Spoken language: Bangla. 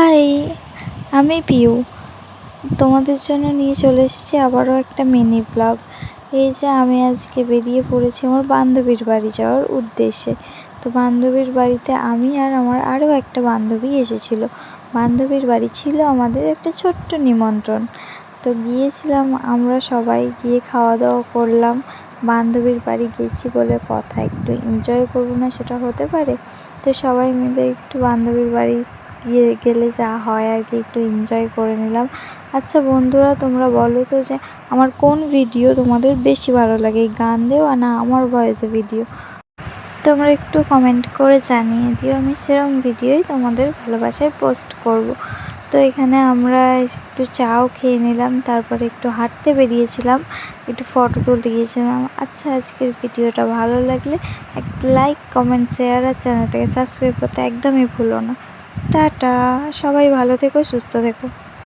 হাই, আমি পিউ। তোমাদের জন্য নিয়ে চলে এসেছি আবারও একটা মিনি ব্লগ। এই যে আমি আজকে বেরিয়ে পড়েছি আমার বান্ধবীর বাড়ি যাওয়ার উদ্দেশ্যে। তো বান্ধবীর বাড়িতে আমি আর আমার আরও একটা বান্ধবী এসেছিলো। বান্ধবীর বাড়ি ছিল আমাদের একটা ছোট্ট নিমন্ত্রণ। তো গিয়েছিলাম, আমরা সবাই গিয়ে খাওয়া দাওয়া করলাম। বান্ধবীর বাড়ি গেছি বলে কথা, একটু এনজয় করবো না সেটা হতে পারে? তো সবাই মিলে একটু বান্ধবীর বাড়ি গেলে যা হয় আর কি, একটু এনজয় করে নিলাম। আচ্ছা বন্ধুরা, তোমরা বলো তো যে আমার কোন ভিডিও তোমাদের বেশি ভালো লাগে, এই গান দেওয়া না আমার ভয়েসে ভিডিও? তোমরা একটু কমেন্ট করে জানিয়ে দিও, আমি সেরকম ভিডিওই তোমাদের ভালোবাসায় পোস্ট করব। তো এখানে আমরা একটু চাও খেয়ে নিলাম, তারপরে একটু হাঁটতে বেরিয়েছিলাম, একটু ফটো তুলতে গিয়েছিলাম। আচ্ছা, আজকের ভিডিওটা ভালো লাগলে একটা লাইক, কমেন্ট, শেয়ার আর চ্যানেলটাকে সাবস্ক্রাইব করতে একদমই ভুলো না। টাটা, সবাই ভালো থেকো, সুস্থ থেকো।